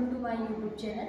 Welcome to my YouTube channel.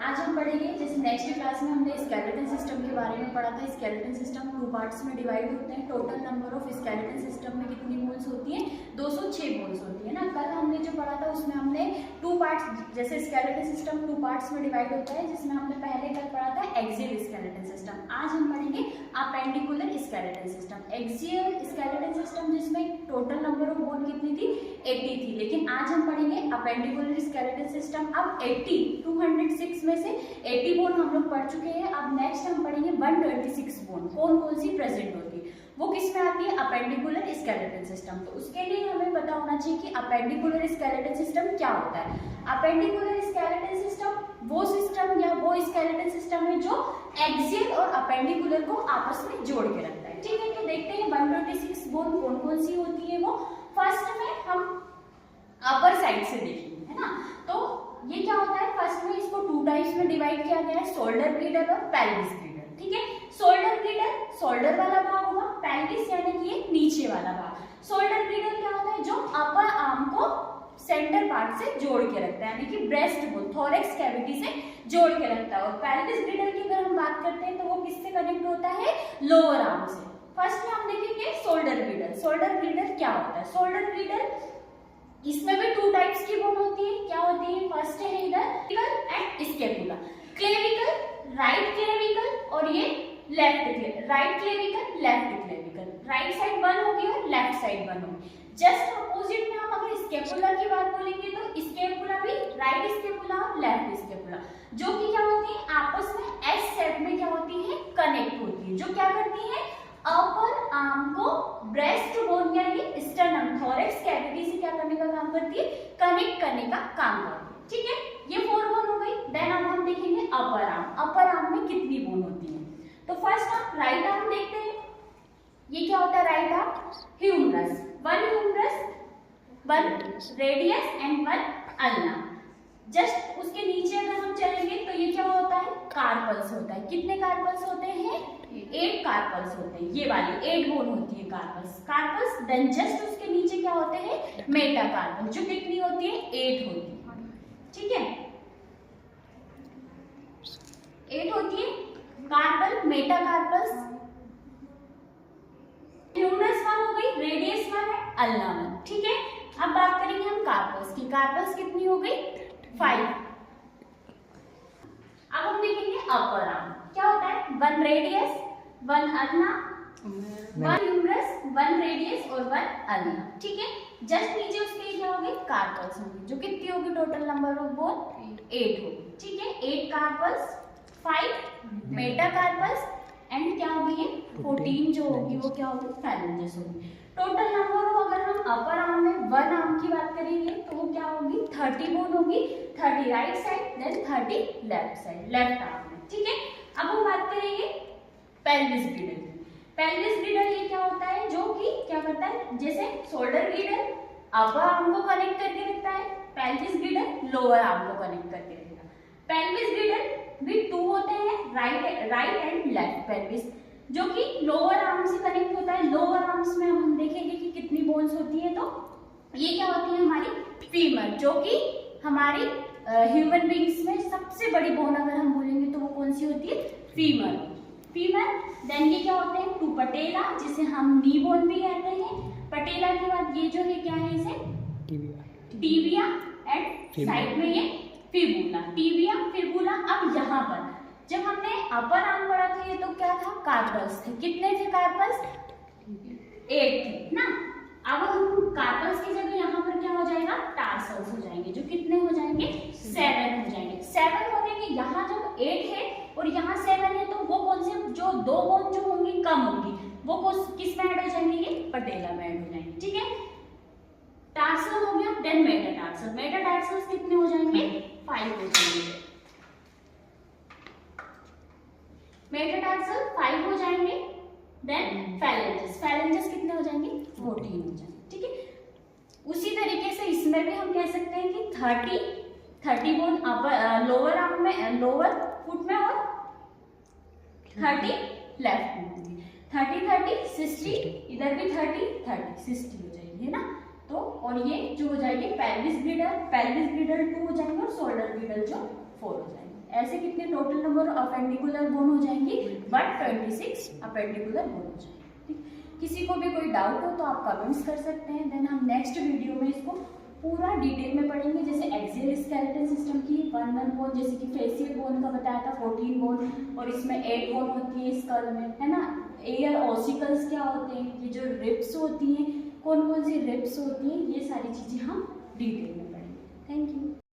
आज हम पढ़ेंगे, जैसे नेक्स्ट क्लास में हमने स्केलेटन सिस्टम के बारे में पढ़ा था। स्केलेटन सिस्टम 2 पार्ट्स में डिवाइड होते हैं। Total number of skeleton system में कितनी बोन्स होती हैं? 206 बोन्स होती है ना। कल हमने जो पढ़ा था उसमें हमने 2 पार्ट्स, जैसे स्केलेटन सिस्टम 2 पार्ट्स में डिवाइड होता है, जिसमें हमने पहले कल पढ़ा था एक्सियल स्केलेटन सिस्टम। आज हम पढ़ेंगे appendicular skeleton system. Axial skeleton system जिसमें टोटल नंबर ऑफ बोन कितनी थी? 80 थी। लेकिन आज हम पढ़ेंगे अपेंडिकुलर स्केलेटन सिस्टम। अब 206 में से 80 बोन हम लोग पढ़ चुके हैं। अब नेक्स्ट हम पढ़ेंगे 126 बोन। कौन कौन सी प्रेजेंट होती है, वो किस में आती है? Appendicular skeleton system. तो उसके लिए हमें पता होना चाहिए कि अपेंडिकुलर स्केलेटन सिस्टम क्या होता है। अपेंडिकुलर स्केलेटन सिस्टम वो सिस्टम या वो स्केलेटन सिस्टम है जो एक्सियल और अपेंडिकुलर को आपस में जोड़ के रखता है। ठीक है, तो देखते हैं 126 बोन कौन कौन सी होती है। वो फर्स्ट में हम अपर साइड से देखेंगे, है ना। तो ये क्या होता है? फर्स्ट में इसको 2 टाइप्स में डिवाइड किया गया है, शोल्डर ग्रीडर और पेल्विस ग्रीडर। ठीक है, शोल्डर ग्रीडर शोल्डर वाला भाग होगा, पेल्विस यानी कि ये नीचे वाला भाग। शोल्डर ग्रीडर क्या होता है? जो अपर आर्म को सेंटर पार्ट से जोड़ के रखता है, यानी कि ब्रेस्ट बोन थोरैक्स कैविटी से जोड़ के रखता है। और पेल्विस ग्रीडर की अगर हम बात करते हैं तो वो किससे कनेक्ट होता है? लोअर आर्म से। फर्स्ट में हम देखेंगे शोल्डर ग्रीडर। शोल्डर ग्रीडर क्या होता है? शोल्डर ग्रीडर इसमें भी 2 टाइप्स की बोन होती है। क्या होती है? फर्स्ट है इधर clavicle and scapula. Clavicle, right clavicle और ये left clavicle. Right clavicle, left clavicle. Right side 1 होगी और लेफ्ट साइड 1 होगी। जस्ट अपोजिट में हम अगर स्कैपुला की बात बोलेंगे तो स्कैपुला भी राइट स्कैपुला और लेफ्ट स्कैपुला, जो कि क्या होती है? आपस में एस शेप में क्या होती है? कनेक्ट होती है। जो क्या करती है? अपर आर्म को ब्रेस्ट बोन यानी स्टर्नम थोरैक्स कैविटी से क्या करने का काम करती है? कनेक्ट करने का काम करती है। ठीक है, ये 4 बोन हो गई। देन अब हम देखेंगे अपर आर्म। अपर आर्म में कितनी बोन होती है? तो फर्स्ट हम राइट आर्म देखते हैं। ये क्या होता है? Right arm humerus, 1 humerus, 1 radius and 1 ulna. Just उसके नीचे अगर हम चलेंगे तो ये क्या होता है? कार्पल्स होता है। कितने कार्पल्स होते हैं? 8 कार्पल्स होते हैं। ये वाली 8 बोन होती है कार्पल्स। देन जस्ट उसके नीचे क्या होते हैं? मेटाकार्पल, जो कितनी होती है? 8 होती है। ठीक है, 8 होती है कार्पल, मेटाकार्पल्स। ह्यूमरस 1 हो गई, रेडियस 1 है, अल्ना 1। ठीक है, अब बात करेंगे हम कार्पल्स की। कार्पल्स कितनी हो गई? 5। अब हम देखेंगे अपर आर्म। क्या होता है? 1 रेडियस, 1 अल्ना, 1 ह्यूमरस, 1 रेडियस और 1 अल्ना। ठीक है, जस्ट नीचे उसके क्या होगी? कार्पल्स होंगे, जो कितनी होगी? टोटल नंबर ऑफ बोन 8 होगी। ठीक है, 8 कार्पल्स, 5 मेटाकार्पल्स एंड क्या होगी? ये 14 जो होगी वो क्या होगी? फैलेंजेस होगी। टोटल नंबर ऑफ, अगर हम अपर आर्म में 1 आर्म की बात करेंगे तो वो क्या होगी? 30 बोन होगी। 30 right side, then 30 left side, left arm में। ठीक है, अब हम बात करेंगे पेल्विस ग्रीडर की। पेल्विस ग्रीडर ये क्या होता है? जो कि क्या करता है? जैसे शोल्डर ग्रीडर अपर आर्म को कनेक्ट करके रखता है, पेल्विस ग्रीडर लोअर आर्म को कनेक्ट करके रखता है। पेल्विस ग्रीडर भी 2 होते हैं, राइट एंड लेफ्ट पेल्विस, जो कि लोअर आर्म से कनेक्ट होता है। लोअर आर्म्स में हम देखेंगे कि कितनी बोन्स होती है। तो ये क्या होती है? हमारी फीमर, जो कि हमारी ह्यूमन बींग्स में सबसे बड़ी बोन अगर हम बोलेंगे तो वो कौन सी होती है? फीमर। देन ये क्या होते हैं? 2 पटेला, जिसे हम नी बोन भी कहते हैं। पटेला के बाद ये जो है क्या है? इसे टिबिया एंड साइड में ये फिबुला। Tibia, fibula. अब यहाँ पर जब हमने अपर आर्म पढ़ा था ये तो क्या था? कार्पल्स थे। कितने थे कार्पल्स? 8 थे ना। अब हम कार्पल्स की जगह यहाँ पर क्या हो जाएगा? टार्सल्स हो जाएंगे, जो कितने हो जाएंगे? 7 हो जाएंगे। 7 होने के यहाँ जब 8 है और यहाँ 7 है तो वो कौन से? जो 2 बोन जो होंगी कम होंगी, वो किस में ऐड हो जाएंगे? ये पटेला में ऐड हो जाएंगे। ठीक है, टार्सल हो गया। Then metatarsal. मेटाटार्सल्स कितने हो जाएंगे? 5 हो जाएंगे। मेटाटार्सल 5 हो जाएंगे। देन फैलेंजेस कितने हो जाएंगे? 14 हो जाएंगे। ठीक है, उसी तरीके से इसमें भी हम कह सकते हैं कि 30 बोन अपर लोअर आर्म में, लोअर फुट में, और 30 लेफ्ट में होंगी। 30 60, इधर भी 30 60 हो जाएंगे, है ना। तो और ये जो हो जाएगी पेल्विस ग्रिडल 2 हो जाएंगे और शोल्डर ग्रिडल जो 4 हो जाएंगे। ऐसे कितने टोटल नंबर अपेंडिकुलर बोन हो जाएंगी 126 अपेंडिकुलर बोन हो जाएंगे। ठीक, किसी को भी कोई डाउट हो तो आप कमेंट्स कर सकते हैं। देन हम नेक्स्ट वीडियो में इसको पूरा डिटेल में पढ़ेंगे, जैसे एक्सियल स्केलेटन सिस्टम की 1 बोन, जैसे कि फेसियल बोन का बताया था 14 बोन, और इसमें 8 बोन होती है स्कल में, है ना। एयर ऑसिकल्स क्या होते हैं, ये जो रिब्स होती हैं, कौन कौन सी रिब्स होती हैं, ये सारी चीज़ें हम डिटेल में पढ़ेंगे। Thank you.